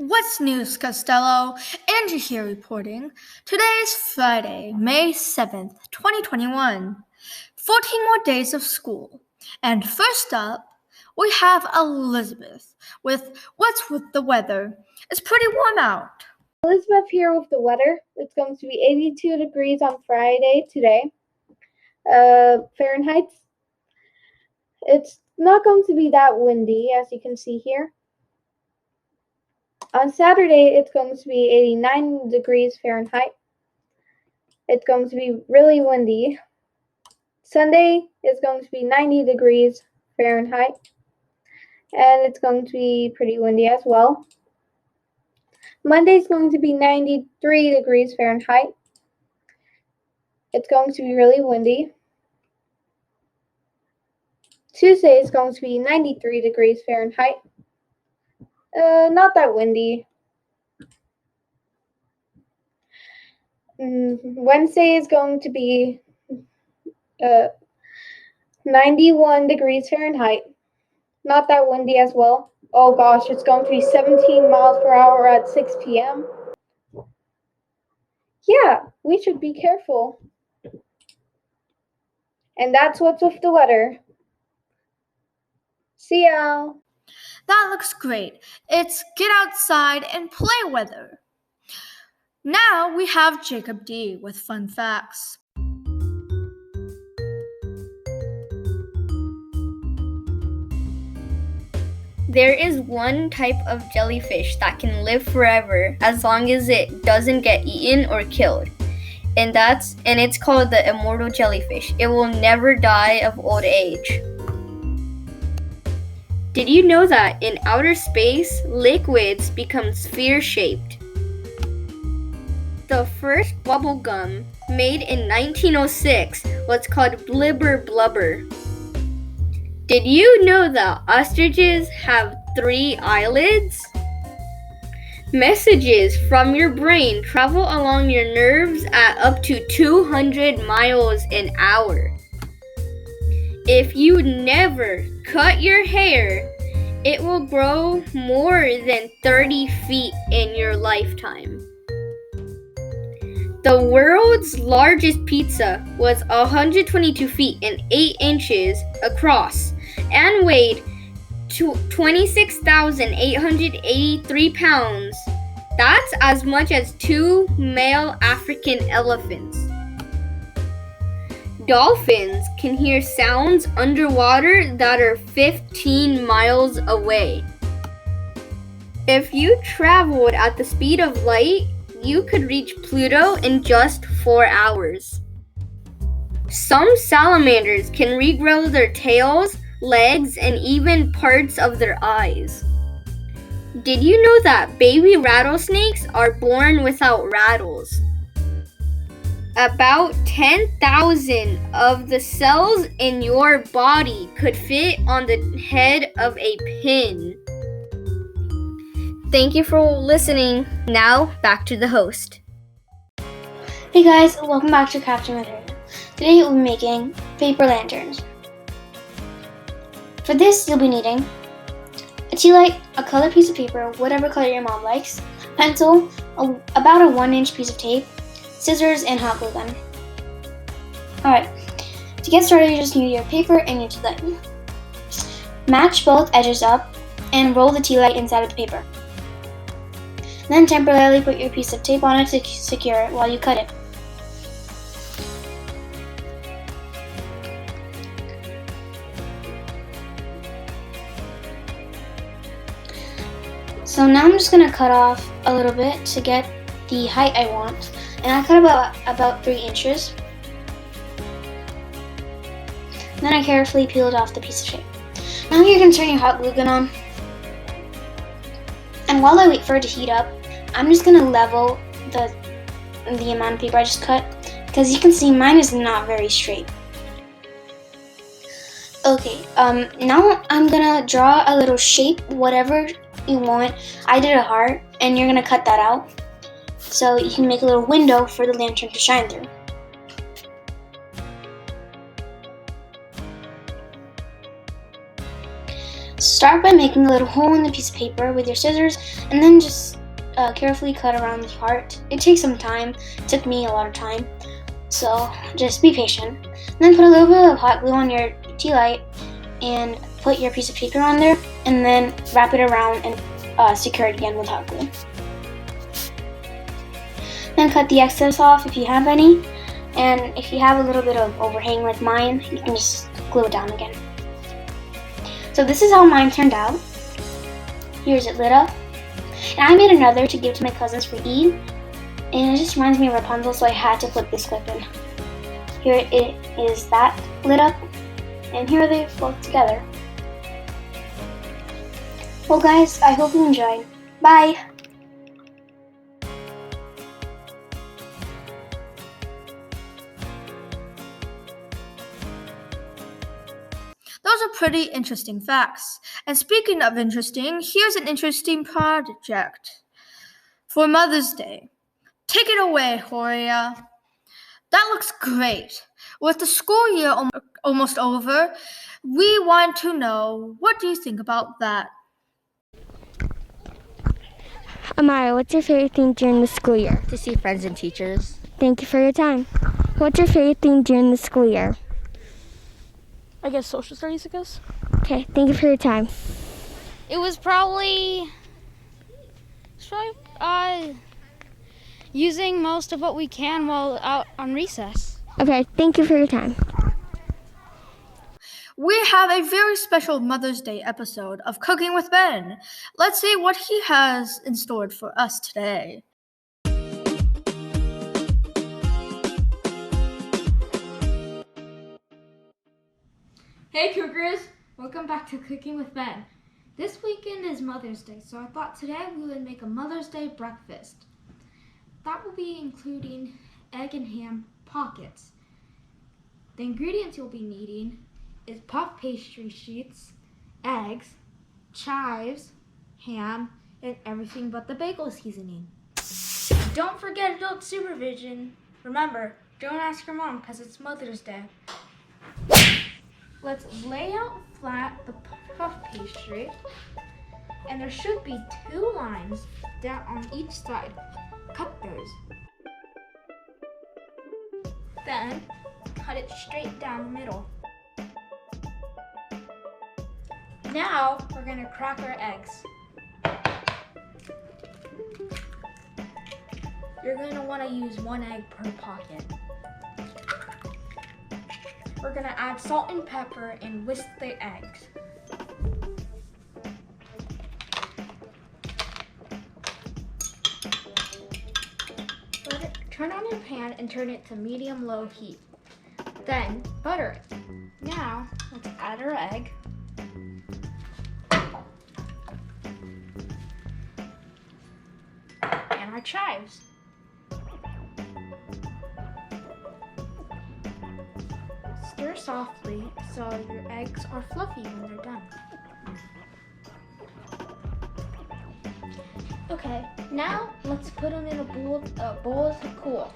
What's news, Costello? Andrew here reporting. Today is Friday, May 7th, 2021. 14 more days of school. And first up, we have Elizabeth with What's with the Weather. It's pretty warm out. Elizabeth here with the weather. It's going to be 82 degrees on Friday today. Fahrenheit. It's not going to be that windy, as you can see here. On Saturday, it's going to be 89 degrees Fahrenheit. It's going to be really windy. Sunday is going to be 90 degrees Fahrenheit. And it's going to be pretty windy as well. Monday is going to be 93 degrees Fahrenheit. It's going to be really windy. Tuesday is going to be 93 degrees Fahrenheit. Not that windy. Wednesday is going to be 91 degrees Fahrenheit. Not that windy as well. Oh gosh, it's going to be 17 miles per hour at 6 p.m. Yeah, we should be careful. And that's what's with the weather. See ya. That looks great. It's get outside and play weather. Now we have Jacob D. with fun facts. There is one type of jellyfish that can live forever as long as it doesn't get eaten or killed. And it's called the immortal jellyfish. It will never die of old age. Did you know that in outer space, liquids become sphere-shaped? The first bubble gum made in 1906 was called Blibber Blubber. Did you know that ostriches have 3 eyelids? Messages from your brain travel along your nerves at up to 200 miles an hour. If you never cut your hair, it will grow more than 30 feet in your lifetime. The world's largest pizza was 122 feet and 8 inches across and weighed 26,883 pounds. That's as much as 2 male African elephants. Dolphins can hear sounds underwater that are 15 miles away. If you traveled at the speed of light, you could reach Pluto in just 4 hours. Some salamanders can regrow their tails, legs, and even parts of their eyes. Did you know that baby rattlesnakes are born without rattles? About 10,000 of the cells in your body could fit on the head of a pin. Thank you for listening. Now, back to the host. Hey guys, welcome back to Crafting with Her. Today we'll be making paper lanterns. For this, you'll be needing a tea light, a colored piece of paper, whatever color your mom likes, pencil, about a 1-inch piece of tape, scissors, and hot glue gun. Alright, to get started, you just need your paper and your tea light. Match both edges up and roll the tea light inside of the paper. Then temporarily put your piece of tape on it to secure it while you cut it. So now I'm just going to cut off a little bit to get the height I want. And I cut about 3 inches. Then I carefully peeled off the piece of tape. Now you're going to turn your hot glue gun on. And while I wait for it to heat up, I'm just going to level the amount of paper I just cut. Because you can see mine is not very straight. Okay, now I'm going to draw a little shape, whatever you want. I did a heart, and you're going to cut that out. So you can make a little window for the lantern to shine through. Start by making a little hole in the piece of paper with your scissors, and then just carefully cut around the heart. It takes some time. It took me a lot of time, so just be patient. And then put a little bit of hot glue on your tea light and put your piece of paper on there, and then wrap it around and secure it again with hot glue. Then cut the excess off if you have any, and if you have a little bit of overhang like mine, you can just glue it down again. So this is how mine turned out. Here's it lit up. And I made another to give to my cousins for Eid, and it just reminds me of Rapunzel, so I had to put this clip in. Here it is that lit up, and here they both together. Well guys, I hope you enjoyed. Bye! Those are pretty interesting facts. And speaking of interesting, here's an interesting project for Mother's Day. Take it away, Horia. That looks great. With the school year almost over, we want to know, what do you think about that? Amara, what's your favorite thing during the school year? To see friends and teachers. Thank you for your time. What's your favorite thing during the school year? I guess social studies, I guess. Okay, thank you for your time. It was probably using most of what we can while out on recess. Okay, thank you for your time. We have a very special Mother's Day episode of Cooking with Ben. Let's see what he has in store for us today. Hey Cougars! Welcome back to Cooking with Ben. This weekend is Mother's Day, so I thought today we would make a Mother's Day breakfast. That will be including egg and ham pockets. The ingredients you'll be needing is puff pastry sheets, eggs, chives, ham, and everything but the bagel seasoning. Don't forget adult supervision. Remember, don't ask your mom because it's Mother's Day. Let's lay out flat the puff pastry, and there should be 2 lines down on each side. Cut those. Then, cut it straight down the middle. Now, we're going to crack our eggs. You're going to want to use 1 egg per pocket. We're going to add salt and pepper and whisk the eggs. Turn on your pan and turn it to medium-low heat. Then butter it. Now let's add our egg. And our chives. Stir softly so your eggs are fluffy when they're done. Okay, now let's put them in a bowl to cool.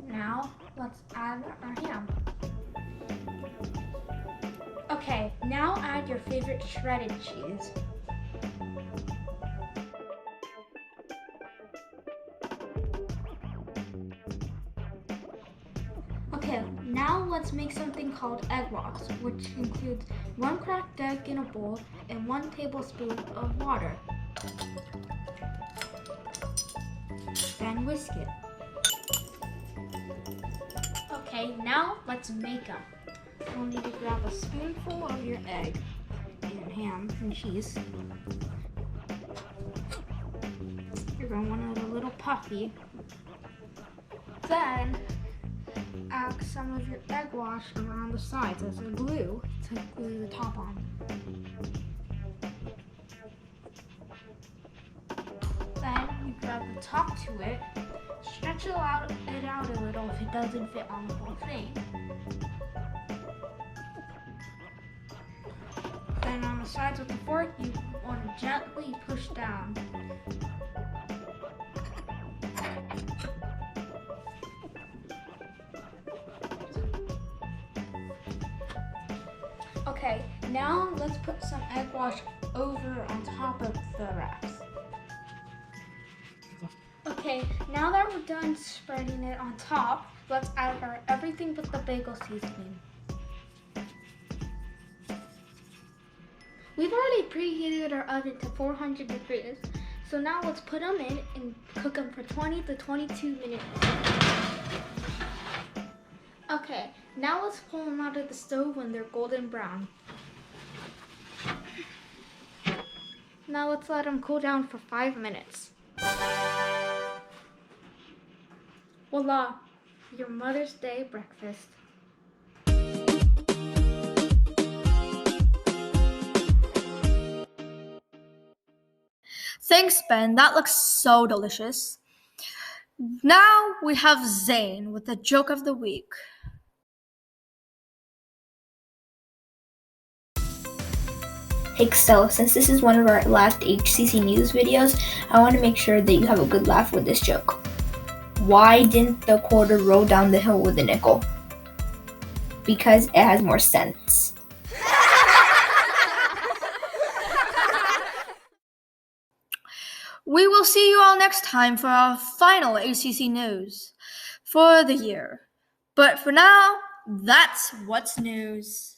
Now let's add our ham. Okay, now add your favorite shredded cheese. Okay, now let's make something called egg wash, which includes 1 cracked egg in a bowl and 1 tablespoon of water. Then whisk it. Okay, now let's make them. You'll need to grab a spoonful of your egg and ham and cheese. You're going to want it a little puffy. Then add some of your egg wash around the sides as a glue to glue the top on. Then you grab the top to it, stretch it out a little if it doesn't fit on the whole thing. Then on the sides with the fork, you want to gently push down. Okay, Now let's put some egg wash over on top of the wraps. Okay, now that we're done spreading it on top, let's add our everything but the bagel seasoning. We've already preheated our oven to 400 degrees, so now let's put them in and cook them for 20 to 22 minutes. Okay, now let's pull them out of the stove when they're golden brown. Now let's let them cool down for 5 minutes. Voila, your Mother's Day breakfast. Thanks, Ben. That looks so delicious. Now we have Zane with the joke of the week. Hey Costello, since this is one of our last HCC news videos, I want to make sure that you have a good laugh with this joke. Why didn't the quarter roll down the hill with a nickel? Because it has more sense. We will see you all next time for our final HCC news for the year. But for now, that's what's news.